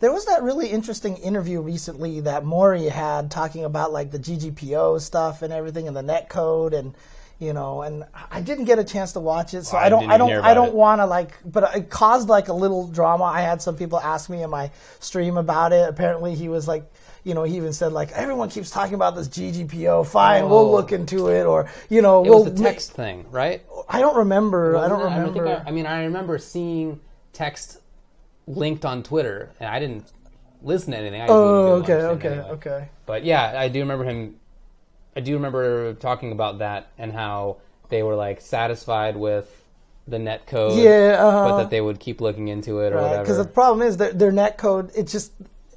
There was that really interesting interview recently that Mori had talking about like the GGPO stuff and everything and the netcode and and I didn't get a chance to watch it, so I don't want to like, but it caused like a little drama. I had some people ask me in my stream about it. Apparently he was like, he even said like, everyone keeps talking about this GGPO. Fine, we'll look into it, or it was the text thing, right? I don't remember. I don't remember. I remember seeing text linked on Twitter, and I didn't listen to anything. Okay. But yeah, I do remember him. I do remember talking about that and how they were like satisfied with the net code, but that they would keep looking into it or whatever. Because the problem is that their net code, it's just,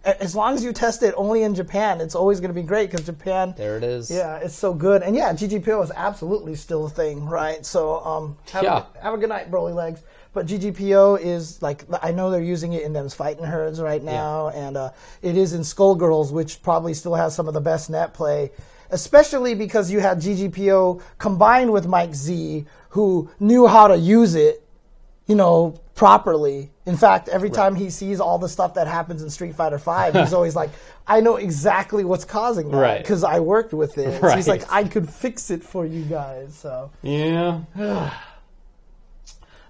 as long as you test it only in Japan, it's always going to be great because Japan. There it is. Yeah, it's so good. And yeah, GGPO is absolutely still a thing, right? So have a good night, BrolyLegs. But GGPO is like, I know they're using it in them's fighting herds right now, and it is in Skullgirls, which probably still has some of the best net play. Especially because you had GGPO combined with Mike Z, who knew how to use it, properly. In fact, every time he sees all the stuff that happens in Street Fighter V, he's always like, I know exactly what's causing that because I worked with it. So he's like, I could fix it for you guys. So yeah.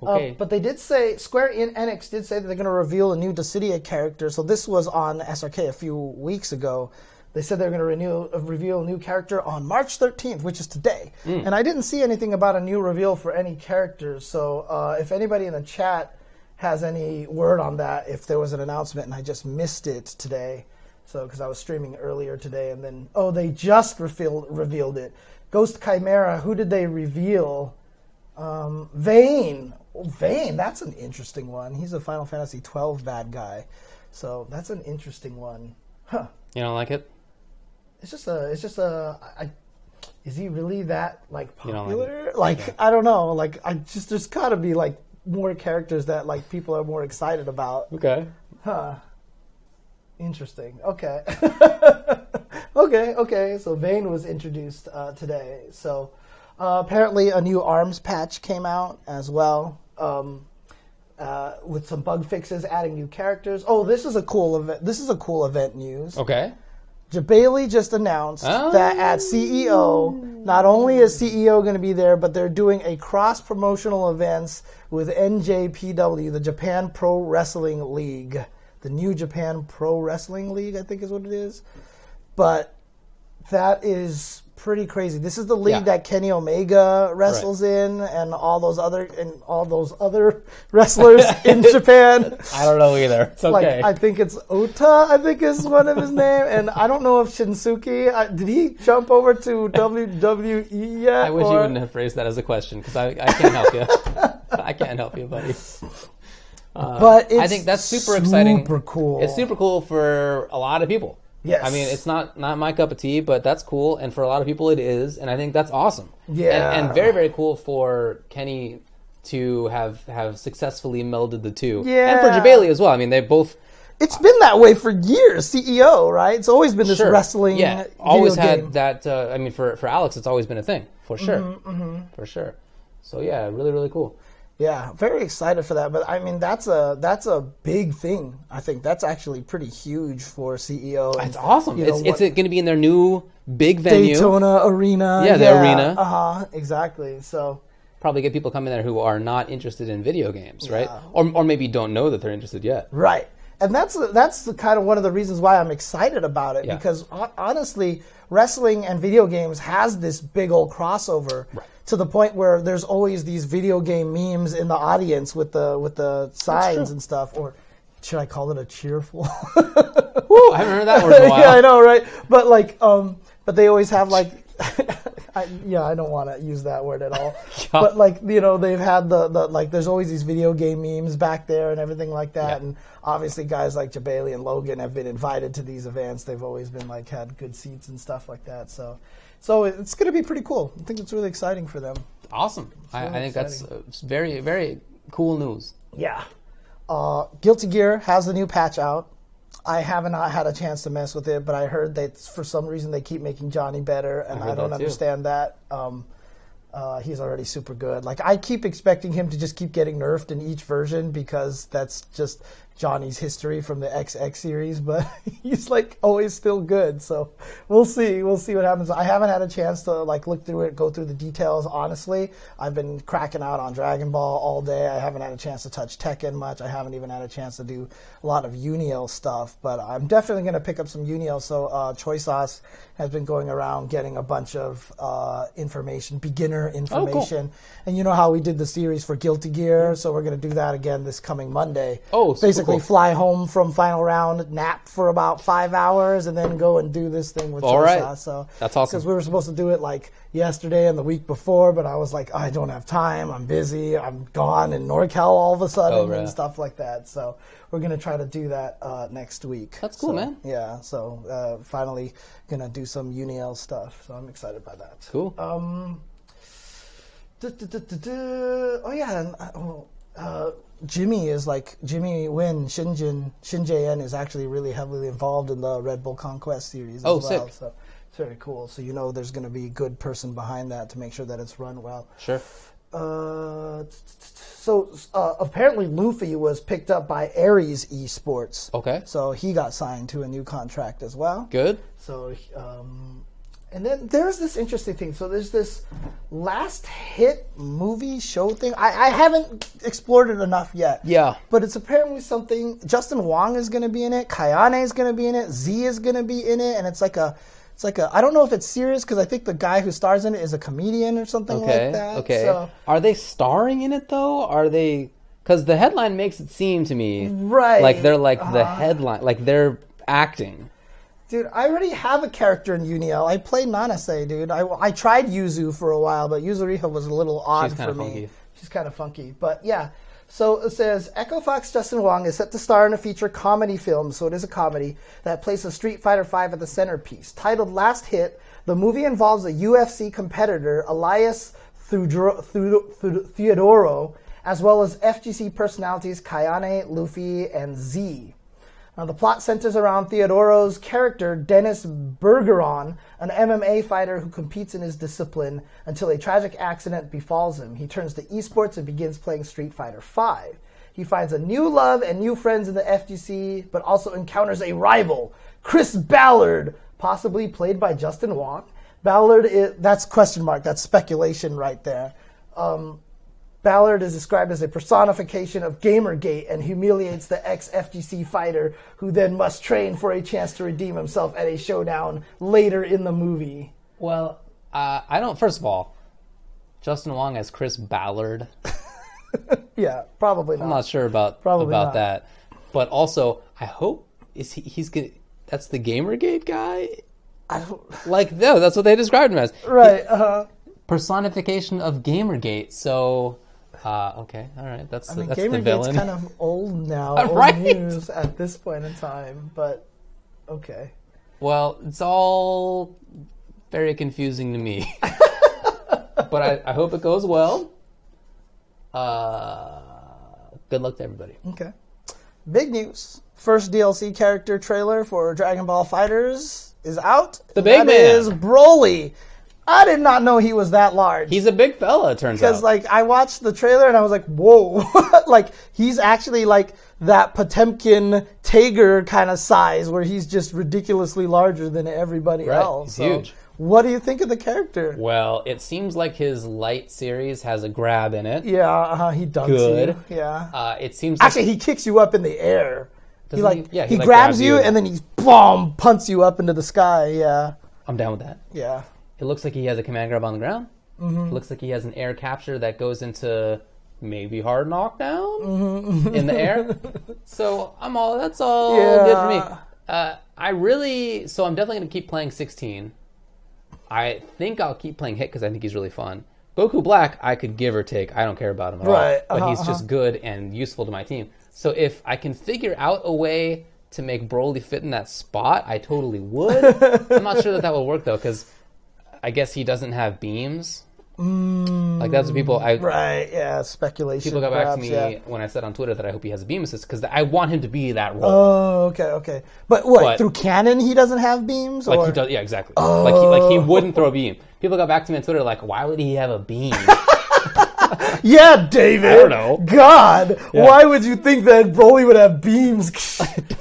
Okay. But they did say, Square Enix did say that they're going to reveal a new Dissidia character. So this was on SRK a few weeks ago. They said they're going to reveal a new character on March 13th, which is today. And I didn't see anything about a new reveal for any characters. So if anybody in the chat has any word on that, if there was an announcement and I just missed it today. So because I was streaming earlier today and then, they just revealed it. Ghost Chimera, who did they reveal? Vayne. Vayne, that's an interesting one. He's a Final Fantasy XII bad guy. So that's an interesting one. Huh. You don't like it? Is he really that like popular? I don't know. Like there's gotta be like more characters that like people are more excited about. Okay. Huh. Interesting. Okay. Okay. So Vayne was introduced today. So apparently a new ARMS patch came out as well. With some bug fixes, adding new characters. Oh, this is a cool event. This is a cool event news. Okay. Jabali just announced that at CEO, not only is CEO going to be there, but they're doing a cross-promotional events with NJPW, the Japan Pro Wrestling League. The New Japan Pro Wrestling League, I think is what it is. But that is pretty crazy. This is the league that Kenny Omega wrestles in, and all those other wrestlers in Japan. I don't know either. It's okay. I think it's Ota, I think is one of his name, and I don't know if Shinsuke, did he jump over to WWE yet? I wish you wouldn't have phrased that as a question, because I can't help you. I can't help you, buddy. But I think that's super exciting. Super cool. It's super cool for a lot of people. Yes. I mean, it's not my cup of tea, but that's cool. And for a lot of people, it is. And I think that's awesome. Yeah. And very, very cool for Kenny to have successfully melded the two. Yeah. And for Jabali as well. I mean, they both... It's been that way for years, CEO, right? It's always been this wrestling always had game. that... for Alex, it's always been a thing. For sure. For sure. So, yeah, really, really cool. Yeah, very excited for that. But I mean, that's a big thing. I think that's actually pretty huge for CEO. It's awesome. It's going to be in their new big venue, Daytona Arena. Yeah, the arena. Exactly. So probably get people coming there who are not interested in video games, right? Or maybe don't know that they're interested yet. Right. And that's the kind of one of the reasons why I'm excited about it, because honestly, wrestling and video games has this big old crossover. Right. To the point where there's always these video game memes in the audience with the signs and stuff. Or should I call it a cheerful? Woo, I haven't heard that word in a while. Yeah, I know, right? But but they always have like, I don't want to use that word at all. But they've had the there's always these video game memes back there and everything like that. Yeah. And obviously guys like Jabali and Logan have been invited to these events. They've always been had good seats and stuff like that. So it's going to be pretty cool. I think it's really exciting for them. Awesome. Really I think that's very, very cool news. Yeah. Guilty Gear has the new patch out. I haven't had a chance to mess with it, but I heard that for some reason they keep making Johnny better, and I don't understand that. He's already super good. I keep expecting him to just keep getting nerfed in each version because that's just Johnny's history from the XX series, but he's like always still good. So we'll see what happens. I haven't had a chance to like look through it, go through the details. Honestly, I've been cracking out on Dragon Ball all day. I haven't had a chance to touch Tekken much. I haven't even had a chance to do a lot of Unio stuff, but I'm definitely going to pick up some Unio. So Choi Sauce has been going around getting a bunch of information, beginner information. Cool. And you know how we did the series for Guilty Gear, so we're going to do that again this coming Monday. Basically cool. Fly home from final round, nap for about 5 hours, and then go and do this thing with Choi Sauce. So that's awesome. Because we were supposed to do it like yesterday and the week before, but I was like, I don't have time, I'm busy, I'm gone in NorCal all of a sudden and stuff like that. So we're going to try to do that next week. That's cool, man. Yeah, so finally going to do some Unio stuff. So I'm excited by that. Cool. Jimmy is like, Jimmy Win, Shinjaen is actually really heavily involved in the Red Bull Conquest series as well. Sick. So it's very cool. So you know there's going to be a good person behind that to make sure that it's run well. Sure. Apparently Luffy was picked up by Ares Esports. Okay. So he got signed to a new contract as well. Good. So, and then there's this interesting thing. So there's this last hit movie show thing. I haven't explored it enough yet. Yeah. But it's apparently something. Justin Wong is going to be in it. Kayane is going to be in it. Z is going to be in it. And it's like a, I don't know if it's serious because I think the guy who stars in it is a comedian or something like that. Okay. So, are they starring in it though? Are they? Because the headline makes it seem to me like they're like the headline, like they're acting. Dude, I already have a character in Unio. I play Nanase, dude. I tried Yuzu for a while, but Yuzuriha was a little odd for me. Funky. She's kind of funky. But yeah. So it says, Echo Fox Justin Wong is set to star in a feature comedy film, so it is a comedy, that places Street Fighter V at the centerpiece. Titled Last Hit, the movie involves a UFC competitor, Elias Theodoro, as well as FGC personalities Kayane, Luffy, and Z. Now, the plot centers around Theodoro's character, Dennis Bergeron, an MMA fighter who competes in his discipline until a tragic accident befalls him. He turns to esports and begins playing Street Fighter V. He finds a new love and new friends in the FGC, but also encounters a rival, Chris Ballard, possibly played by Justin Wong. Ballard, that's question mark, that's speculation right there. Ballard is described as a personification of Gamergate and humiliates the ex-FGC fighter who then must train for a chance to redeem himself at a showdown later in the movie. Well, I don't... First of all, Justin Wong as Chris Ballard. Yeah, probably not. I'm not sure about that. But also, I hope he's gonna... That's the Gamergate guy? I don't... Like, no, that's what they described him as. Right, Personification of Gamergate, so... okay, all right. That's the villain. Gamergate's kind of old now, right? Old news at this point in time, but okay. Well, it's all very confusing to me. But I hope it goes well. Good luck to everybody. Okay. Big news. First DLC character trailer for Dragon Ball FighterZ is out. The big man. That is Broly. I did not know he was that large. He's a big fella, it turns out. Because, like, I watched the trailer and I was like, whoa. Like, he's actually like that Potemkin Tager kind of size where he's just ridiculously larger than everybody else. He's huge. What do you think of the character? Well, it seems like his light series has a grab in it. Yeah, he dunks you. Yeah. It seems like... Actually, he kicks you up in the air. He he grabs you and then he punts you up into the sky. Yeah. I'm down with that. Yeah. It looks like he has a command grab on the ground. Mm-hmm. It looks like he has an air capture that goes into maybe hard knockdown in the air. So that's all good for me. I'm definitely going to keep playing 16. I think I'll keep playing Hit because I think he's really fun. Goku Black, I could give or take. I don't care about him at all. But he's just good and useful to my team. So if I can figure out a way to make Broly fit in that spot, I totally would. I'm not sure that will work, though, because I guess he doesn't have beams. Like, that's what people... speculation. People got back to me when I said on Twitter that I hope he has a beam assist, because I want him to be that role. Oh, okay. But what, through canon he doesn't have beams? Like, he does, yeah, exactly. Oh. Like he wouldn't throw a beam. People got back to me on Twitter like, why would he have a beam? Yeah, David. I don't know. God, why would you think that Broly would have beams?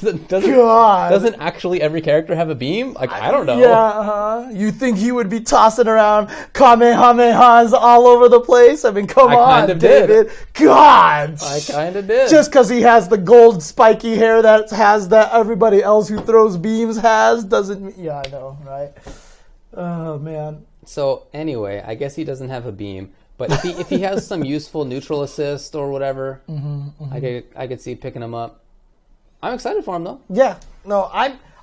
Doesn't actually every character have a beam? Like, I don't know. Yeah, you think he would be tossing around Kamehamehas all over the place? I mean, come on, David. God. I kind of did. Just because he has the gold spiky hair that has that everybody else who throws beams has doesn't mean... Yeah, I know, right? Oh, man. So, anyway, I guess he doesn't have a beam. But if he has some useful neutral assist or whatever, I could see picking him up. I'm excited for him, though. Yeah. No,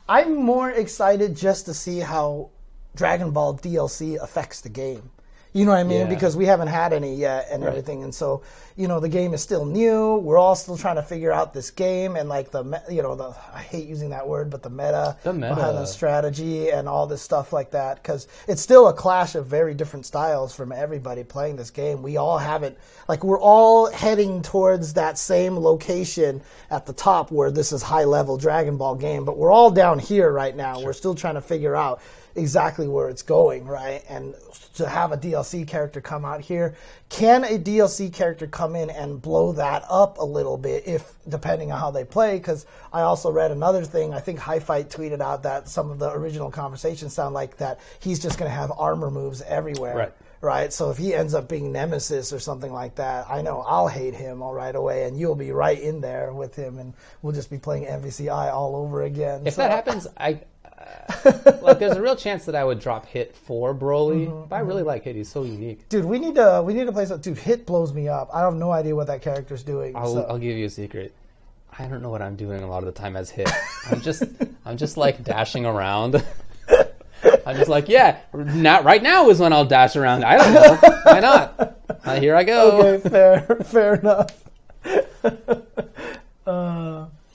I'm more excited just to see how Dragon Ball DLC affects the game. You know what I mean? Yeah. Because we haven't had any yet and everything. And so, you know, the game is still new. We're all still trying to figure out this game and like I hate using that word, but the meta behind the strategy and all this stuff like that. Because it's still a clash of very different styles from everybody playing this game. We all haven't, like, we're all heading towards that same location at the top where this is high level Dragon Ball game. But we're all down here right now. Sure. We're still trying to figure out exactly where it's going, right? And to have a DLC character come out here, can a DLC character come in and blow that up a little bit, if depending on how they play? Because I also read another thing, I think High Fight tweeted out that some of the original conversations sound like that he's just going to have armor moves everywhere. Right? So if he ends up being Nemesis or something like that, I know I'll hate him all right away, and you'll be right in there with him, and we'll just be playing MVCI all over again. If that happens, like, there's a real chance that I would drop Hit for Broly, but I really like Hit. He's so unique. Dude, we need to play some. Dude, Hit blows me up. I have no idea what that character's doing. I'll give you a secret. I don't know what I'm doing a lot of the time as Hit. I'm just like dashing around. I'm just like, not right now is when I'll dash around. I don't know. Why not? Here I go. Okay, fair enough.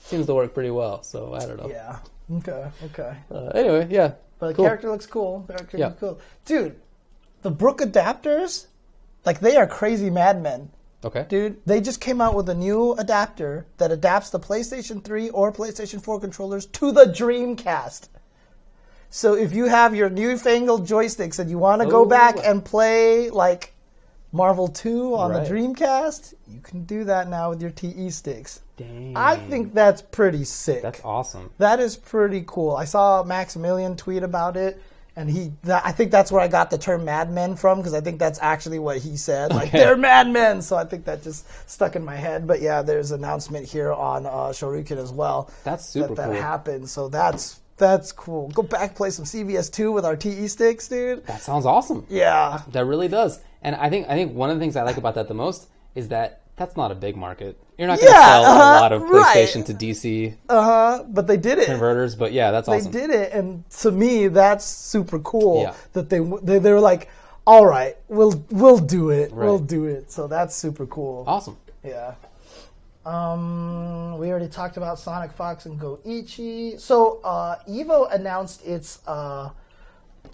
Seems to work pretty well, so I don't know. Yeah. Okay. Anyway, yeah. But the cool. character looks cool. Looks cool. Dude, the Brook adapters, like, they are crazy madmen. Okay. Dude, they just came out with a new adapter that adapts the PlayStation 3 or PlayStation 4 controllers to the Dreamcast. So if you have your newfangled joysticks and you want to go back and play, like, Marvel 2 on the Dreamcast, you can do that now with your TE sticks. Dang. I think that's pretty sick. That's awesome. That is pretty cool. I saw Maximilian tweet about it, and I think that's where I got the term madmen from, because I think that's actually what he said. Like, they're madmen! So I think that just stuck in my head. But yeah, there's an announcement here on Shoryuken as well. That's super cool. That happened. So that's cool. Go back, play some CVS2 with our TE sticks, dude. That sounds awesome. Yeah. That really does. And I think one of the things I like about that the most is that that's not a big market. You're not going to sell a lot of PlayStation to DC but they did it. Converters, but yeah, that's awesome. They did it, and to me, that's super cool that they were like, all right, we'll do it. Right. We'll do it. So that's super cool. Awesome. Yeah. We already talked about Sonic Fox and Goichi. So Evo announced its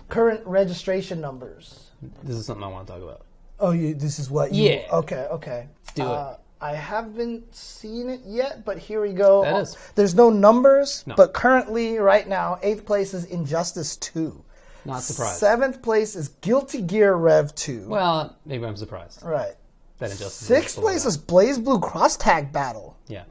current registration numbers. This is something I want to talk about. Oh, this is what you... Yeah. Okay. Let's do it. I haven't seen it yet, but here we go. There's no numbers, but currently, right now, 8th place is Injustice 2. Not surprised. 7th place is Guilty Gear Rev 2. Well, maybe I'm surprised. Right. That Injustice 6th place is Blaze Blue Cross Tag Battle. Yeah.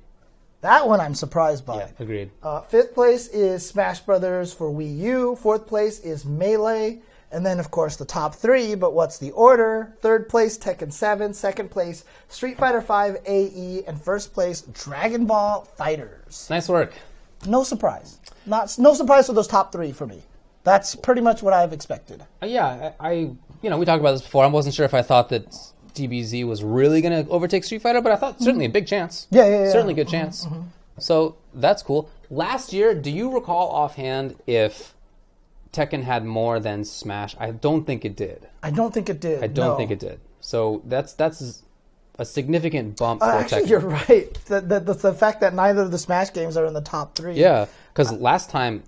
That one I'm surprised by. Yeah, agreed. 5th place is Smash Brothers for Wii U. 4th place is Melee. And then, of course, the top 3, but what's the order? 3rd place, Tekken 7. 2nd place, Street Fighter V AE. And 1st place, Dragon Ball FighterZ. Nice work. No surprise. No surprise for those top 3 for me. That's pretty much what I've expected. Yeah, we talked about this before. I wasn't sure if I thought that DBZ was really going to overtake Street Fighter, but I thought certainly a big chance. Yeah. Certainly a good chance. Mm-hmm. So that's cool. Last year, do you recall offhand if Tekken had more than Smash? I don't think it did. I don't think it did. So that's a significant bump for actually, Tekken. You're right. The fact that neither of the Smash games are in the top 3. Yeah, because last time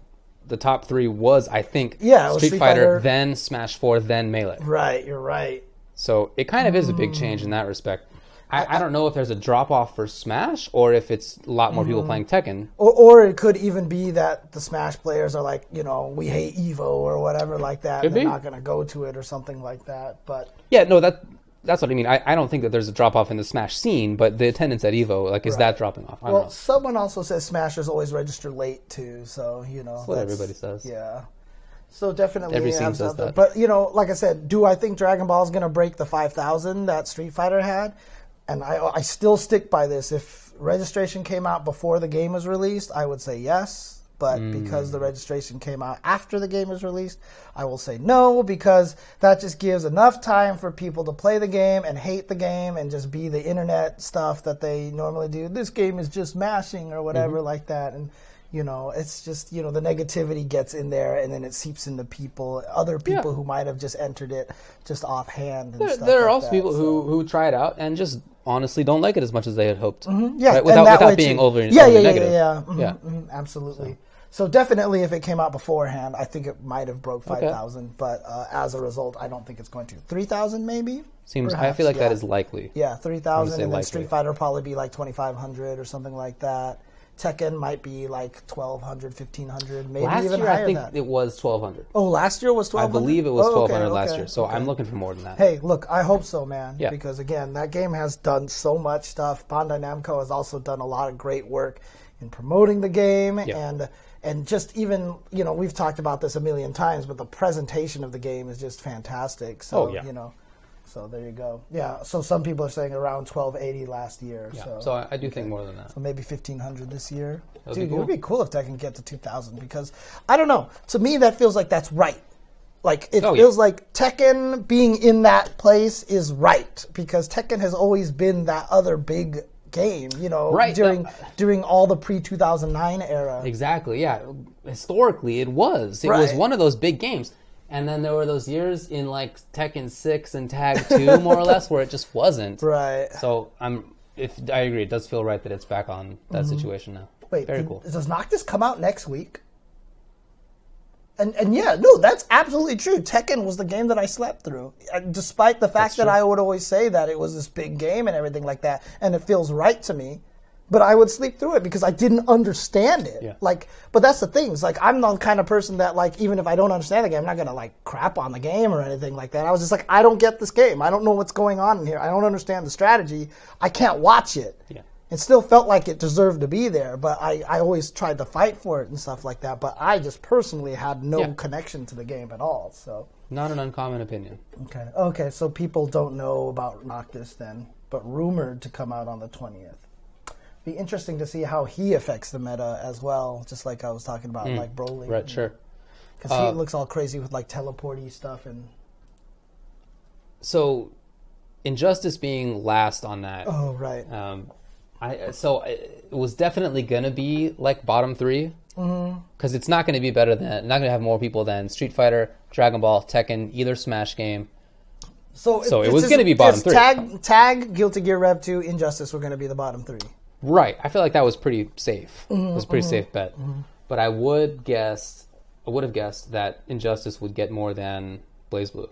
the top 3 was, I think, Street Fighter, then Smash 4, then Melee. Right, you're right. So it kind of is a big change in that respect. I don't know if there's a drop-off for Smash or if it's a lot more people playing Tekken. Or it could even be that the Smash players are like, we hate Evo or whatever like that. They're not going to go to it or something like that. But yeah, no, that's what I mean. I don't think that there's a drop off in the Smash scene, but the attendance at Evo, like, is that dropping off? I don't know. Someone also says Smashers always register late too, so that's what everybody says. Yeah. So definitely every scene says that. But like I said, do I think Dragon Ball is going to break the 5,000 that Street Fighter had? And I still stick by this. If registration came out before the game was released, I would say yes. But because the registration came out after the game was released, I will say no, because that just gives enough time for people to play the game and hate the game and just be the internet stuff that they normally do. This game is just mashing or whatever like that. And, it's just, the negativity gets in there and then it seeps into other people who might have just entered it just offhand. And there are also people who try it out and just honestly don't like it as much as they had hoped. Yeah, right? Without being overly negative. Yeah. Absolutely. So definitely, if it came out beforehand, I think it might have broke 5,000. But as a result, I don't think it's going to 3,000 maybe. Perhaps, I feel like that is likely. Yeah, 3,000, and then Street Fighter will probably be like 2,500 or something like that. Tekken might be like 1,200, 1,500, maybe last even year, higher. I think it was 1,200. Oh, last year was 1,200. I believe it was 1,200 last year. So I'm looking for more than that. Hey, look, I hope so, man. Yeah. Because again, that game has done so much stuff. Bandai Namco has also done a lot of great work in promoting the game and just even, we've talked about this a million times, but the presentation of the game is just fantastic. So, so there you go. Yeah, so some people are saying around 1,280 last year. Yeah. So I do think more than that. So maybe 1,500 this year. Dude, it would be cool if Tekken could get to 2,000 because, I don't know, to me that feels like that's right. Like, it feels like Tekken being in that place is right because Tekken has always been that other big game, during all the pre-2009 era. Exactly, yeah. Historically, it was. It was one of those big games. And then there were those years in, like, Tekken 6 and Tag 2, more or less, where it just wasn't. Right. So, I agree. It does feel right that it's back on that situation now. Wait, very cool. Does Noctis come out next week? And yeah, no, that's absolutely true. Tekken was the game that I slept through, despite the fact that I would always say that it was this big game and everything like that, and it feels right to me. But I would sleep through it because I didn't understand it. Yeah. But that's the thing. It's like I'm the kind of person that even if I don't understand the game, I'm not gonna crap on the game or anything like that. I was just like, I don't get this game. I don't know what's going on in here. I don't understand the strategy. I can't watch it. Yeah. It still felt like it deserved to be there, but I always tried to fight for it and stuff like that. But I just personally had no connection to the game at all. So not an uncommon opinion. Okay. So people don't know about Noctis then, but rumored to come out on the 20th. Be interesting to see how he affects the meta as well. Just like I was talking about, like Broly. Right. Sure. Because he looks all crazy with teleporty stuff and. So, Injustice being last on that. Oh right. It was definitely gonna be bottom 3 because it's not gonna be better than, not gonna have more people than Street Fighter, Dragon Ball, Tekken, either Smash game. So it was gonna be bottom 3. Tag, Guilty Gear Rev 2, Injustice were gonna be the bottom 3. Right. I feel like that was pretty safe. It was a pretty safe bet. But I would have guessed that Injustice would get more than BlazBlue.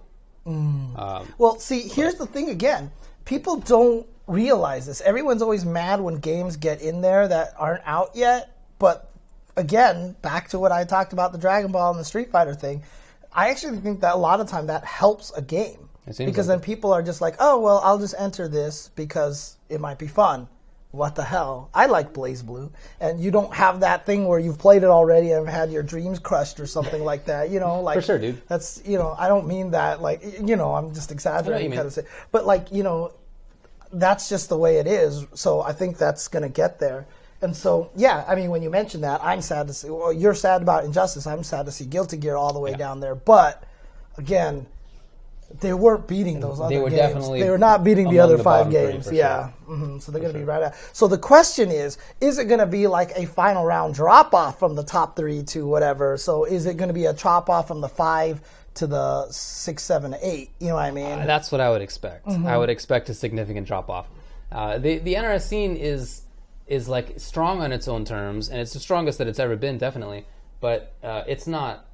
Well, see, here's the thing again. People don't realize this. Everyone's always mad when games get in there that aren't out yet. But again, back to what I talked about, the Dragon Ball and the Street Fighter thing, I actually think that a lot of time that helps a game. Because then people are just like, oh, well, I'll just enter this because it might be fun. What the hell? I like BlazBlue. And you don't have that thing where you've played it already and have had your dreams crushed or something like that. For sure, dude. That's, I don't mean that, I'm just exaggerating kind of say. But, that's just the way it is. So I think that's going to get there. And so, yeah, I mean, when you mention that, I'm sad to see, well, you're sad about Injustice. I'm sad to see Guilty Gear all the way down there. But, again, they weren't beating those other games. They were not beating the other 5 games. Yeah. Sure. So they're going to be right out. So the question is it going to be like a final round drop-off from the top 3 to whatever? So is it going to be a drop-off from the 5 to the 6, 7, 8? You know what I mean? That's what I would expect. I would expect a significant drop-off. The NRS scene is strong on its own terms, and it's the strongest that it's ever been, definitely. But it's not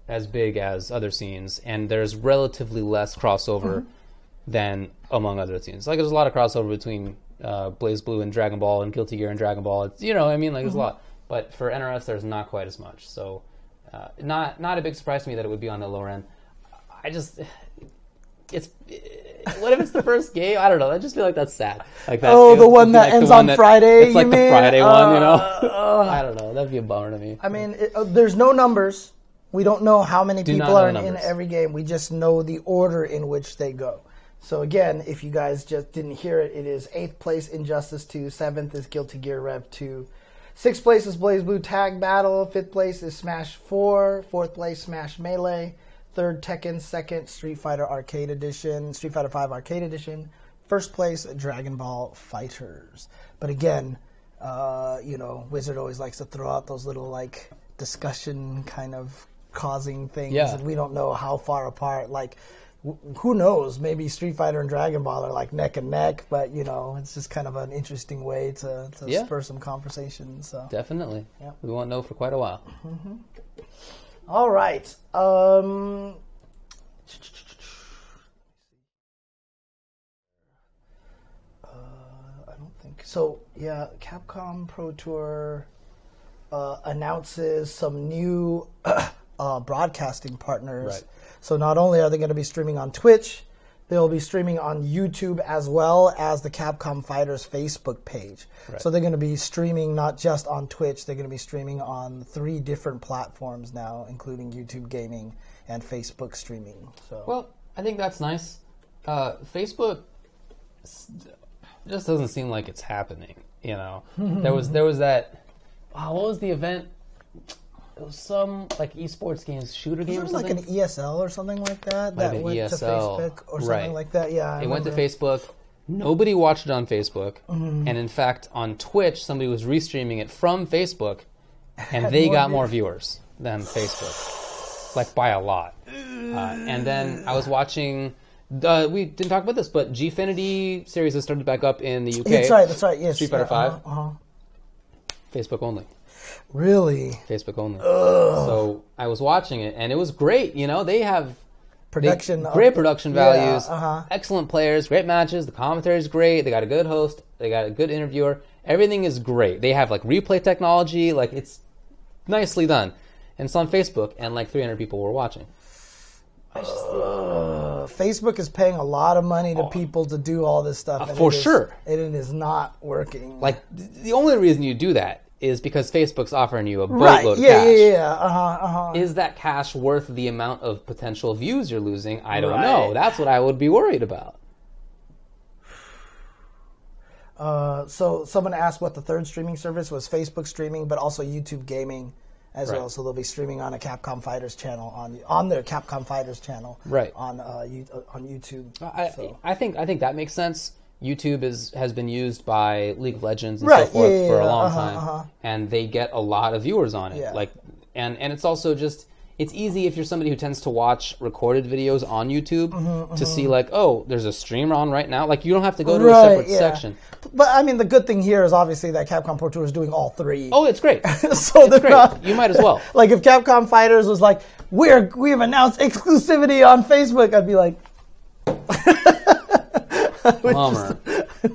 as big as other scenes, and there's relatively less crossover than among other scenes. There's a lot of crossover between BlazBlue and Dragon Ball and Guilty Gear and Dragon Ball. It's, there's a lot. But for NRS, there's not quite as much. So not a big surprise to me that it would be on the lower end. it's. What if it's the first game? I don't know. I just feel like that's sad. Like that. Oh, the one that ends on Friday. It's like the Friday one, you know. I don't know. That'd be a bummer to me. I mean, there's no numbers. We don't know how many people are in every game. We just know the order in which they go. So again, if you guys just didn't hear it, it is 8th place Injustice 2, 7th is Guilty Gear Rev 2, 6th place is BlazBlue Tag Battle, 5th place is Smash 4, 4th place Smash Melee, 3rd Tekken, 2nd Street Fighter Arcade Edition, Street Fighter 5 Arcade Edition, 1st place Dragon Ball Fighters. But again, you know, Wizard always likes to throw out those little like discussion kind of causing things, and we don't know how far apart. Like, who knows? Maybe Street Fighter and Dragon Ball are like neck and neck, but you know, it's just kind of an interesting way to spur some conversation. So definitely, we won't know for quite a while. Mm-hmm. All right. I don't think so. Yeah, Capcom Pro Tour announces some new broadcasting partners. Right. So not only are they going to be streaming on Twitch, they'll be streaming on YouTube as well as the Capcom Fighters Facebook page. Right. So they're going to be streaming not just on Twitch, they're going to be streaming on 3 different platforms now, including YouTube Gaming and Facebook streaming. So, well, I think that's nice. Facebook just doesn't seem like it's happening, you know. There was that, what was the event? It was some like esports games, shooter game or something. Like an ESL or something like that. That went to Facebook or something like that. Yeah, it went to Facebook. Nobody watched it on Facebook, and in fact, on Twitch, somebody was restreaming it from Facebook, and they got more viewers than Facebook, like by a lot. And then I was watching. We didn't talk about this, but Gfinity series has started back up in the UK. That's right. Yes, Street Fighter 5. Facebook only. Really? Facebook only. So I was watching it, and it was great. You know, they have great production values, excellent players, great matches. The commentary is great. They got a good host. They got a good interviewer. Everything is great. They have like replay technology. Like, it's nicely done. And it's on Facebook, and like 300 people were watching. Facebook is paying a lot of money to people to do all this stuff. For sure. And it is not working. Like, the only reason you do that is because Facebook's offering you a boatload of cash. Is that cash worth the amount of potential views you're losing? I don't know. That's what I would be worried about. So someone asked what the third streaming service was. Facebook streaming, but also YouTube Gaming as well. So they'll be streaming on a Capcom Fighters channel on their Capcom Fighters channel on YouTube. I think that makes sense. YouTube has been used by League of Legends and so forth for a long time, and they get a lot of viewers on it. Like, and it's also just, it's easy if you're somebody who tends to watch recorded videos on YouTube to see like, oh, there's a stream on right now. Like, you don't have to go to a separate section. But I mean, the good thing here is obviously that Capcom Pro Tour is doing all 3. Oh, it's great. So it's great. You might as well. Like, if Capcom Fighters was like, we've announced exclusivity on Facebook, I'd be like, I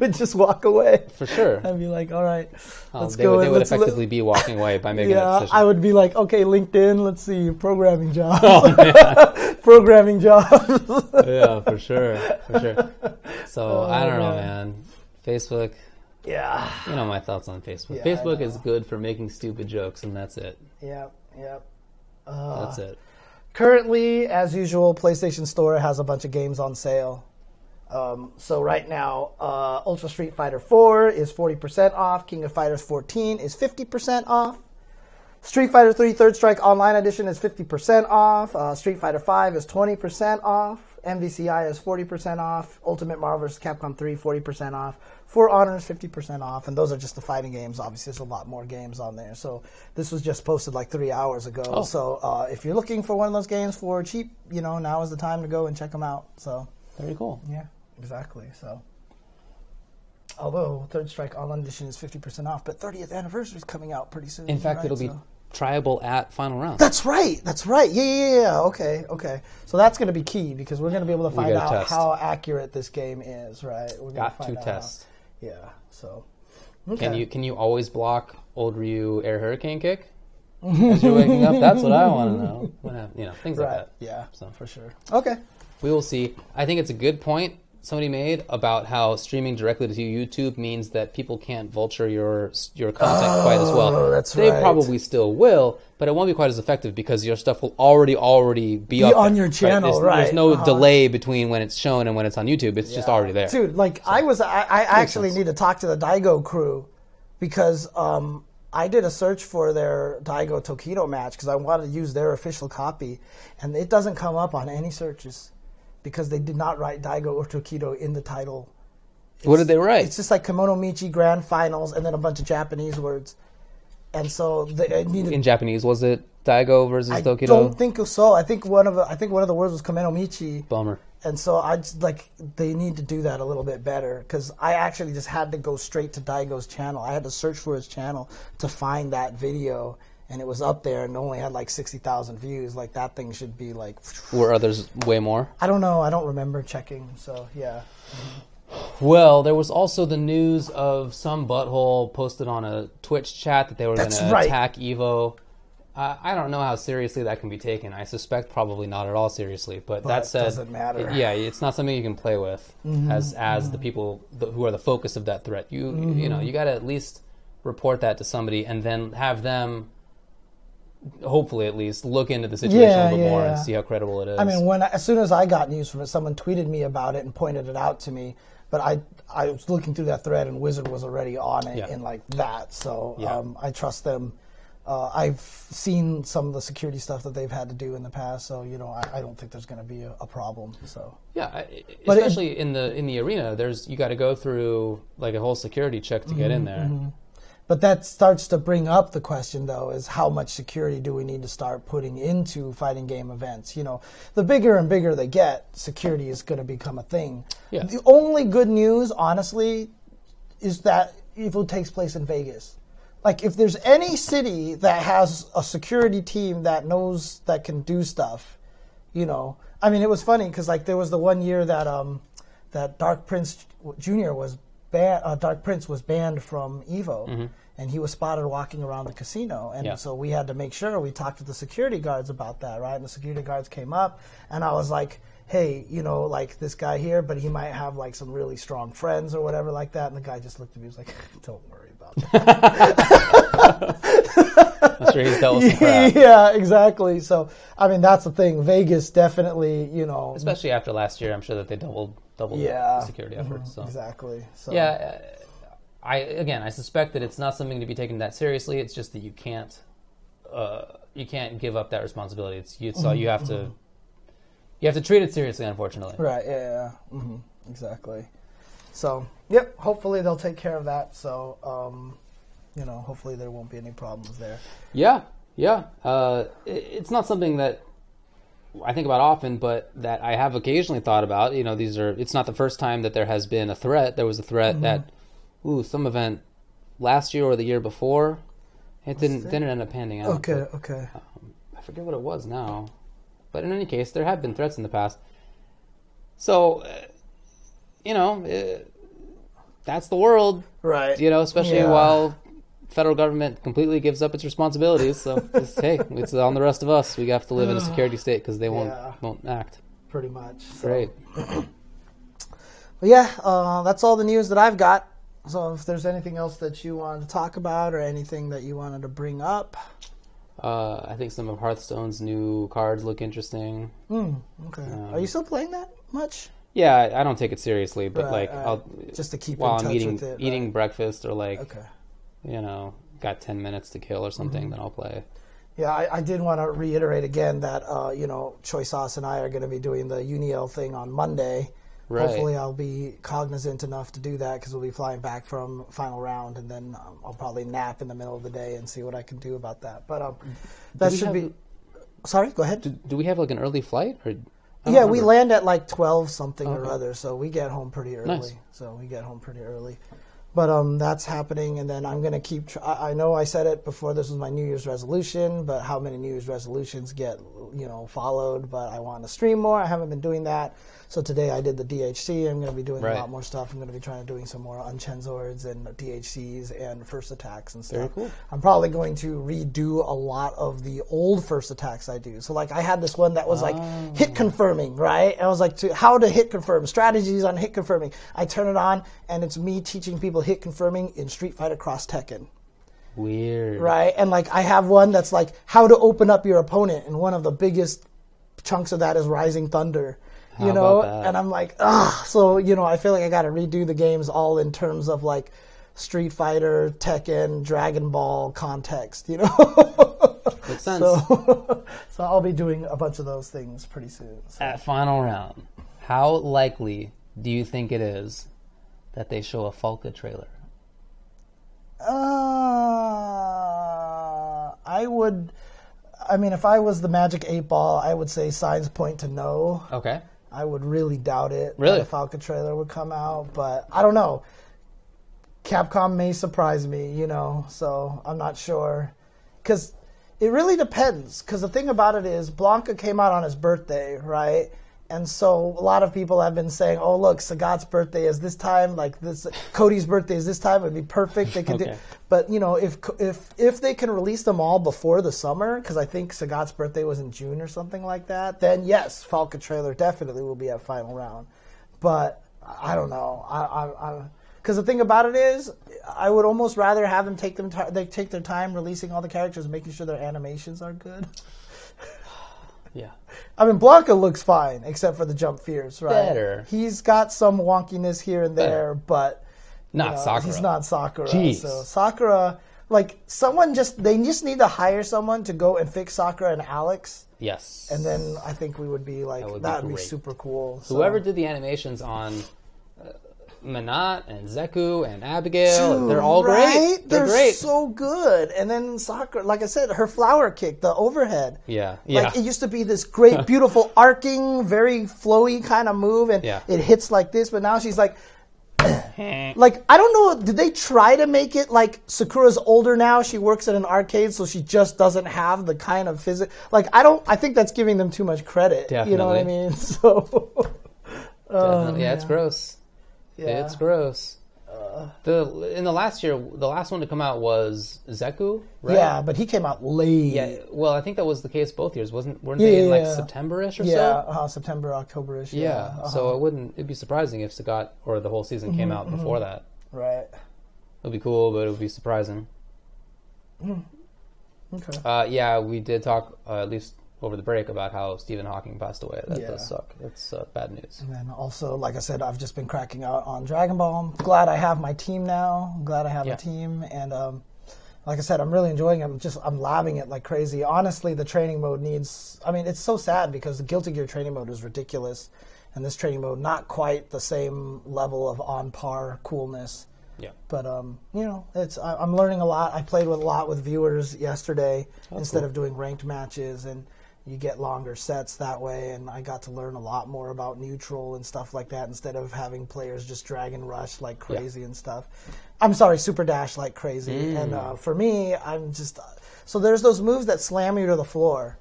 would just walk away. For sure. I'd be like, all right, let's go. They would effectively be walking away by making that decision. I would be like, okay, LinkedIn, let's see, programming jobs. Oh, man. Programming jobs. Yeah, for sure. So, I don't know, man. Facebook. Yeah. You know my thoughts on Facebook. Yeah, Facebook is good for making stupid jokes, and that's it. Yep. That's it. Currently, as usual, PlayStation Store has a bunch of games on sale. So right now, Ultra Street Fighter 4 is 40% off. King of Fighters 14 is 50% off. Street Fighter 3 Third Strike Online Edition is 50% off. Street Fighter 5 is 20% off. MVCI is 40% off. Ultimate Marvel vs. Capcom 3, 40% off. For Honor is 50% off. And those are just the fighting games. Obviously, there's a lot more games on there. So this was just posted like 3 hours ago. Oh. So if you're looking for one of those games for cheap, now is the time to go and check them out. So very cool. Yeah. Exactly. So, although Third Strike Online Edition is 50% off, but 30th anniversary is coming out pretty soon. In fact, it'll be tryable at Final Round. That's right. Yeah. Okay. So that's going to be key because we're going to be able to find out how accurate this game is, right? We're got to test. Yeah. So, okay. Can you always block old Ryu air hurricane kick as you're waking up? That's what I want to know. What happened? Things like that. Yeah. So for sure. Okay. We will see. I think it's a good point somebody made about how streaming directly to YouTube means that people can't vulture your content quite as well. That's they right. probably still will, but it won't be quite as effective because your stuff will already be up on there, your channel, right? There's no delay between when it's shown and when it's on YouTube. It's just already there. Dude, like I actually need to talk to the Daigo crew because I did a search for their Daigo Tokido match because I wanted to use their official copy, and it doesn't come up on any searches because they did not write Daigo or Tokido in the title. What did they write? It's just like Kemonomichi Grand Finals and then a bunch of Japanese words. And so they needed. In Japanese, was it Daigo versus Tokido? I don't think so. I think one of the words was Kemonomichi. Bummer. And so I just they need to do that a little bit better because I actually just had to go straight to Daigo's channel. I had to search for his channel to find that video, and it was up there and only had like 60,000 views. Like that thing should be like. Were others way more? I don't know. I don't remember checking. So yeah. Well, there was also the news of some butthole posted on a Twitch chat that they were going to attack Evo. I don't know how seriously that can be taken. I suspect probably not at all seriously. But that said, doesn't matter. It's not something you can play with as the people who are the focus of that threat. You got to at least report that to somebody and then have them, hopefully at least, look into the situation a little bit more and see how credible it is. I mean, as soon as I got news from it, someone tweeted me about it and pointed it out to me. But I was looking through that thread and Wizard was already on it and like that. So I trust them. I've seen some of the security stuff that they've had to do in the past, so I don't think there's going to be a problem. So but especially in the arena, you got to go through like a whole security check to get in there. But that starts to bring up the question, though, is how much security do we need to start putting into fighting game events? The bigger and bigger they get, security is going to become a thing. Yeah. The only good news, honestly, is that EVO takes place in Vegas. Like, if there's any city that has a security team that knows that can do stuff, I mean, it was funny because like there was the one year that that Dark Prince Jr. was banned. Dark Prince was banned from EVO, and he was spotted walking around the casino. And so we had to make sure we talked to the security guards about that, right? And the security guards came up, and I was like, hey, like this guy here, but he might have like some really strong friends or whatever like that. And the guy just looked at me and was like, don't worry about that. I'm sure he's dealt with some crap. Yeah, exactly. So, I mean, that's the thing. Vegas definitely, especially after last year, I'm sure that they doubled the security efforts. So. Exactly. So. Yeah, I suspect that it's not something to be taken that seriously. It's just that you can't give up that responsibility. You have to. You have to treat it seriously, unfortunately. Right, yeah. Exactly. So, yep, hopefully they'll take care of that. So, hopefully there won't be any problems there. Yeah. It's not something that I think about often, but that I have occasionally thought about. It's not the first time that there has been a threat. There was a threat at some event last year or the year before. It didn't end up panning out. Okay. I forget what it was now. But in any case, there have been threats in the past. So, that's the world. Right. Especially while federal government completely gives up its responsibilities. So, it's on the rest of us. We have to live in a security state because they won't act. Pretty much. So. Great. But that's all the news that I've got. So if there's anything else that you wanted to talk about or anything that you wanted to bring up. I think some of Hearthstone's new cards look interesting. Okay. Are you still playing that much? Yeah, I don't take it seriously, but I'll just to keep while in touch I'm with it, eating breakfast or got 10 minutes to kill or something, then I'll play. Yeah, I did want to reiterate again that Choi Sauce and I are going to be doing the Uniel thing on Monday. Right. Hopefully I'll be cognizant enough to do that because we'll be flying back from final round, and then I'll probably nap in the middle of the day and see what I can do about that. But that should be... Sorry, go ahead. Do we have like an early flight? Or yeah, we land at like 12 something or other, so we get home pretty early. Nice. So we get home pretty early. But that's happening, and then I'm going to keep... I know I said it before, this was my New Year's resolution, but how many New Year's resolutions get, followed? But I want to stream more. I haven't been doing that. So today I did the DHC. I'm going to be doing a lot more stuff. I'm going to be trying to doing some more unchenzors and DHCs and first attacks and stuff. Very cool. I'm probably going to redo a lot of the old first attacks I do. So like I had this one that was like hit confirming, right? And I was like, how to hit confirm, strategies on hit confirming. I turn it on and it's me teaching people hit confirming in Street Fighter Cross Tekken. Weird. Right? And like I have one that's like how to open up your opponent, and one of the biggest chunks of that is Rising Thunder. How about that? And I'm like, so, I feel like I got to redo the games all in terms of like Street Fighter, Tekken, Dragon Ball context, Makes sense. So I'll be doing a bunch of those things pretty soon. So. At final round, how likely do you think it is that they show a Vodka trailer? If I was the Magic 8 Ball, I would say signs point to no. Okay. I would really doubt it. Really? That a Vodka trailer would come out, but I don't know. Capcom may surprise me, so I'm not sure. Because it really depends. Because the thing about it is, Blanca came out on his birthday, right? And so a lot of people have been saying, oh, look, Sagat's birthday is this time, like this, Cody's birthday is this time, it would be perfect. They could do. But, if they can release them all before the summer, because I think Sagat's birthday was in June or something like that, then yes, Falca trailer definitely will be at final round. But I don't know. Because the thing about it is, I would almost rather have them take their time releasing all the characters, making sure their animations are good. Yeah. Blanca looks fine, except for the jump fears, right? Better. He's got some wonkiness here and there, but... Not Sakura. He's not Sakura. Jeez. So Sakura, they just need to hire someone to go and fix Sakura and Alex. Yes. And then I think we would be like, that would be super cool. Whoever did the animations on... Manat and Zeku and Abigail, dude, they're all great. They're great. So good. And then Sakura, like I said, her flower kick, the overhead. Yeah. Like it used to be this great, beautiful, arcing, very flowy kind of move, and it hits like this, but now she's like, I don't know, did they try to make it like Sakura's older now, she works at an arcade, so she just doesn't have the kind of physics. I think that's giving them too much credit. Definitely. You know what I mean? So, it's gross. Yeah. It's gross. In the last year, the last one to come out was Zeku, right? Yeah, but he came out late. Yeah, well, I think that was the case both years. Weren't they in like September-ish or so? Yeah, September, October-ish. Yeah, so it'd be surprising if Sagat or the whole season came out before that. Right. It would be cool, but it would be surprising. Okay. We did talk, at least over the break, about how Stephen Hawking passed away. That does suck. It's bad news. And then also, like I said, I've just been cracking out on Dragon Ball. I'm glad I have my team now. I'm glad I have a team. And like I said, I'm really enjoying it. I'm labbing it like crazy. Honestly, the training mode needs... it's so sad because the Guilty Gear training mode is ridiculous. And this training mode, not quite the same level of on-par coolness. Yeah. But, I'm learning a lot. I played a lot with viewers yesterday instead of doing ranked matches. And you get longer sets that way, and I got to learn a lot more about neutral and stuff like that instead of having players just drag and rush like crazy and stuff. I'm sorry, super dash like crazy. And for me, I'm just... So there's those moves that slam you to the floor.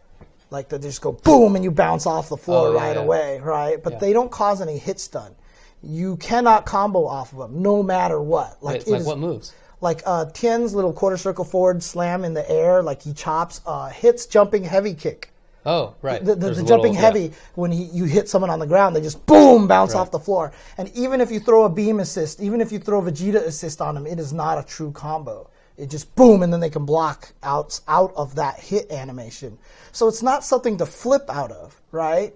Like they just go boom and you bounce off the floor away, right? But they don't cause any hit stun. You cannot combo off of them no matter what. Like what moves? Like Tien's little quarter circle forward slam in the air, like he chops, hits jumping heavy kick. Oh, right. The jumping heavy, when you hit someone on the ground, they just boom, bounce off the floor. And even if you throw a beam assist, even if you throw Vegeta assist on them, it is not a true combo. It just boom, and then they can block out of that hit animation. So it's not something to flip out of, right?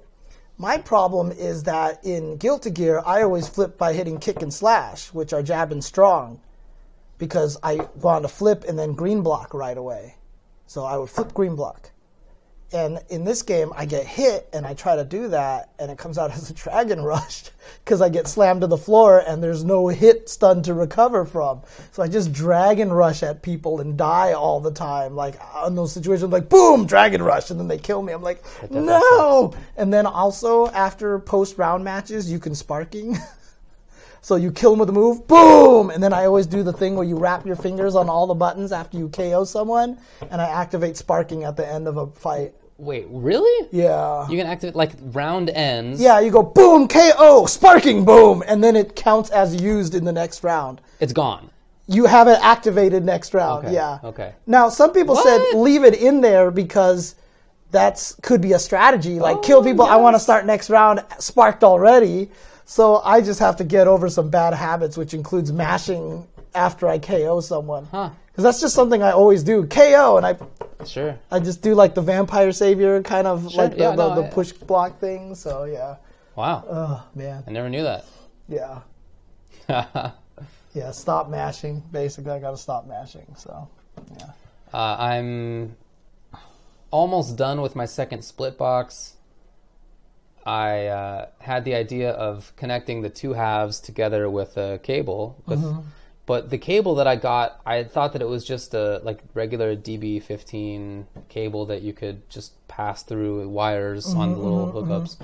My problem is that in Guilty Gear, I always flip by hitting kick and slash, which are jab and strong, because I want to flip and then green block right away. So I would flip green block. And in this game, I get hit, and I try to do that, and it comes out as a Dragon Rush because I get slammed to the floor, and there's no hit stun to recover from. So I just Dragon Rush at people and die all the time. Like, in those situations, like, boom, Dragon Rush, and then they kill me. I'm like, no! And then also, after post-round matches, you can sparking. So you kill him with a move, boom! And then I always do the thing where you wrap your fingers on all the buttons after you KO someone, and I activate sparking at the end of a fight. Wait, really? Yeah. You can activate, like, round ends. Yeah, you go boom, KO, sparking, boom, and then it counts as used in the next round. It's gone. You have it activated next round, Okay. yeah. Okay. Now, some people said leave it in there because could be a strategy. Like, kill people, I want to start next round, sparked already. So I just have to get over some bad habits, which includes mashing after I KO someone. Huh. Because that's just something I always do. KO, and I just do like the vampire savior kind of like the push block thing. So yeah. Wow. Oh man. I never knew that. Yeah. Yeah. Stop mashing. Basically, I got to stop mashing. So yeah. I'm almost done with my second Splitbox. I had the idea of connecting the two halves together with a cable but the cable that I got, I thought that it was just a like regular DB15 cable that you could just pass through wires on the little hookups.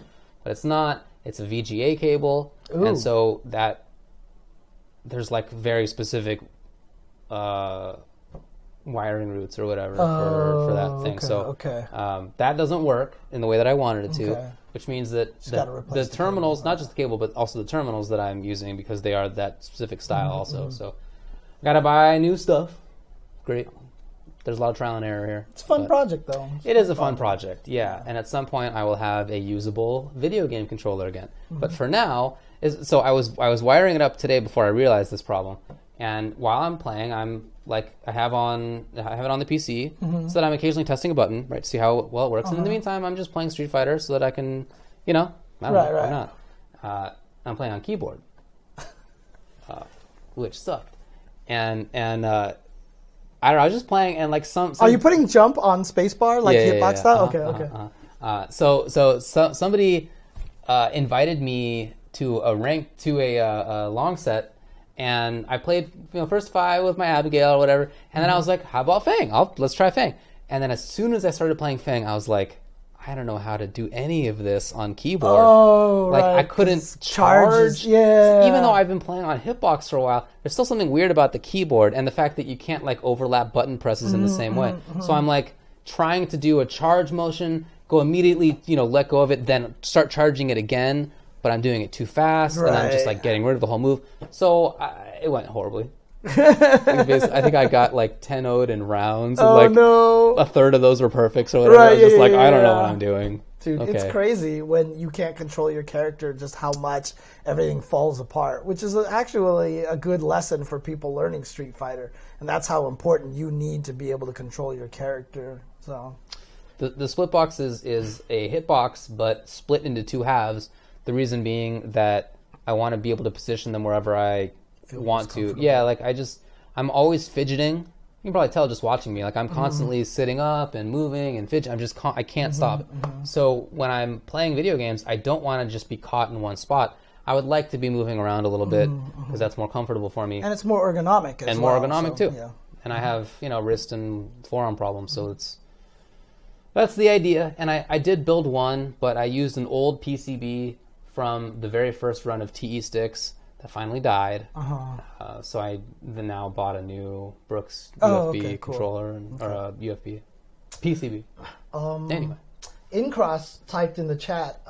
But it's not. It's a VGA cable. Ooh. And so that there's like very specific wiring routes or whatever for that thing. That doesn't work in the way that I wanted it to. Which means that the terminals, not just the cable, but also the terminals that I'm using, because they are that specific style also. So I got to buy new stuff. Great. There's a lot of trial and error here. It's a fun project, though. It is a fun project, yeah. And at some point, I will have a usable video game controller again. But for now, so I was wiring it up today before I realized this problem. And while I'm playing, I'm like I have it on the PC so that I'm occasionally testing a button, right, to see how well it works. And in the meantime, I'm just playing Street Fighter so that I can, I don't know, why not? I'm playing on keyboard, which sucked. And I don't know, I was just playing and like some Are you putting jump on spacebar like hitbox style? So somebody invited me to a long set. And I played, first 5 with my Abigail or whatever, and then I was like, "How about Fang? Let's try Fang." And then as soon as I started playing Fang, I was like, "I don't know how to do any of this on keyboard." Oh, like right. I couldn't charge. Yeah. Even though I've been playing on hitbox for a while, there's still something weird about the keyboard and the fact that you can't like overlap button presses in the same way. So I'm like trying to do a charge motion, go immediately, let go of it, then start charging it again. But I'm doing it too fast, and I'm just like getting rid of the whole move. So it went horribly. I think I got like 10 0'd in rounds, and a third of those were perfects or whatever. I was just I don't know what I'm doing. Dude, it's crazy when you can't control your character, just how much everything falls apart, which is actually a good lesson for people learning Street Fighter. And that's how important you need to be able to control your character. So the Splitbox is a hitbox, but split into 2 halves. The reason being that I want to be able to position them wherever I want to. Yeah, like I'm always fidgeting. You can probably tell just watching me. Like I'm constantly sitting up and moving and fidgeting. I can't stop. So when I'm playing video games, I don't want to just be caught in one spot. I would like to be moving around a little bit because that's more comfortable for me. And it's more ergonomic as more well, ergonomic too. Yeah. And I have, wrist and forearm problems, so that's the idea. And I did build one, but I used an old PCB from the very first run of TE sticks that finally died. So I then now bought a new Brooks UFB controller or a UFB PCB. Anyway, Incross typed in the chat.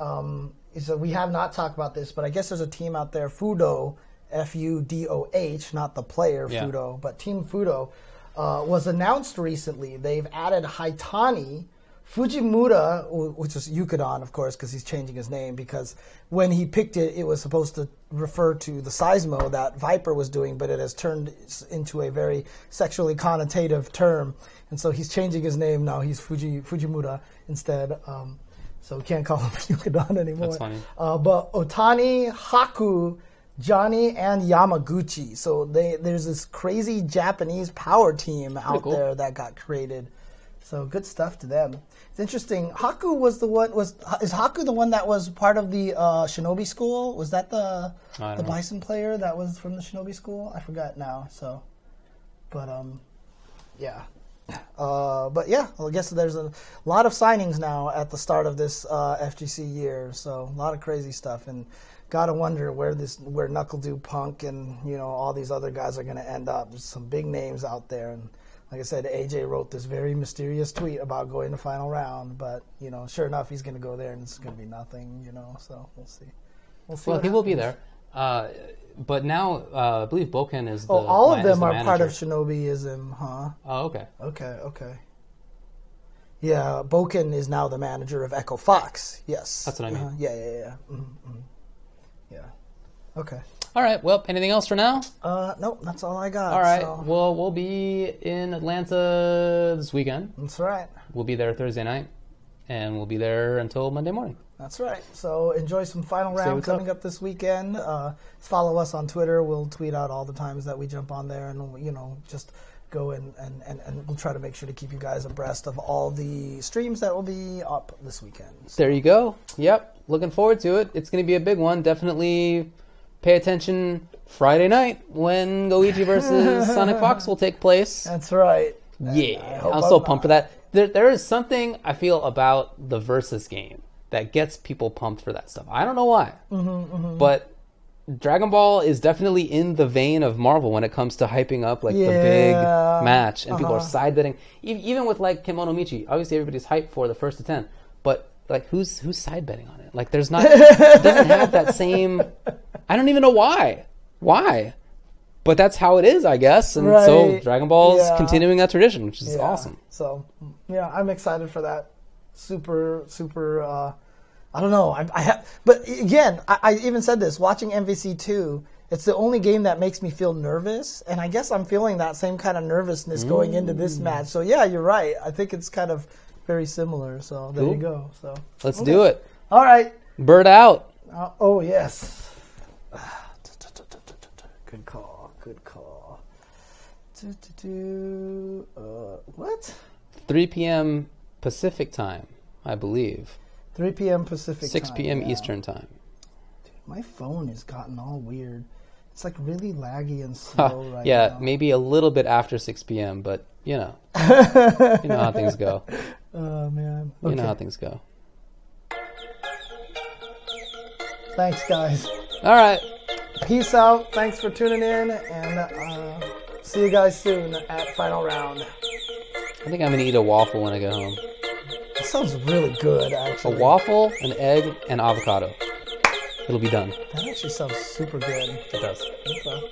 He said we have not talked about this, but I guess there's a team out there, Fudo, FUDOH, not the player Fudo, but Team Fudo was announced recently. They've added Haitani Fujimura, which is Yukadon, of course, because he's changing his name, because when he picked it, it was supposed to refer to the Seismo that Viper was doing, but it has turned into a very sexually connotative term, and so he's changing his name now. He's Fujimura instead, so we can't call him Yukadon anymore. That's funny. But Otani, Haku, Johnny, and Yamaguchi. So there's this crazy Japanese power team out there that got created. So good stuff to them. It's interesting. Haku was is Haku the one that was part of the Shinobi School? Was that the Bison player that was from the Shinobi School? I forgot now. So, but yeah. But yeah, well, I guess there's a lot of signings now at the start of this FGC year. So a lot of crazy stuff and gotta wonder where NuckleDu, Punk, and all these other guys are gonna end up. There's some big names out there, and like I said, AJ wrote this very mysterious tweet about going to final round, but sure enough, he's gonna go there, and it's gonna be nothing. So we'll see. Well, he will be there. But now, I believe Boken is the all of them are manager. part of Shinobiism, huh? Oh, okay. Okay. Yeah, Boken is now the manager of Echo Fox. Yes. That's what I mean. Yeah. Yeah. Okay. All right. Well, anything else for now? No, that's all I got. All right. So. Well, we'll be in Atlanta this weekend. That's right. We'll be there Thursday night, and we'll be there until Monday morning. That's right. So enjoy some final round coming up this weekend. Follow us on Twitter. We'll tweet out all the times that we jump on there, and just go and we'll try to make sure to keep you guys abreast of all the streams that will be up this weekend. So. There you go. Yep. Looking forward to it. It's going to be a big one. Definitely pay attention Friday night when Goichi versus Sonic Fox will take place. That's right. Yeah. I'm so pumped for that. There is something I feel about the Versus game that gets people pumped for that stuff. I don't know why. But Dragon Ball is definitely in the vein of Marvel when it comes to hyping up the big match, and people are side betting. Even with Kemonomichi, obviously everybody's hyped for the first to 10, but who's side betting on it? There's not. It doesn't have that same. I don't even know why. Why? But that's how it is, I guess. And so Dragon Ball's continuing that tradition, which is awesome. So I'm excited for that. Super. I don't know. But again, I even said this, watching MVC 2, it's the only game that makes me feel nervous, and I guess I'm feeling that same kind of nervousness going into this match. So yeah, you're right. I think it's kind of very similar. So there you go. So let's do it. All right. Bird out. Oh yes. Good call. What? 3 p.m. Pacific time, I believe. 3 p.m. Pacific 6 time. p.m. Eastern time. Dude, my phone has gotten all weird. It's really laggy and slow right now. Yeah, maybe a little bit after 6 p.m., but you know how things go. Oh, man. You know how things go. Thanks, guys. All right. Peace out. Thanks for tuning in, and see you guys soon at Final Round. I think I'm going to eat a waffle when I get home. That sounds really good, actually. A waffle, an egg, and avocado. It'll be done. That actually sounds super good. It does. Okay.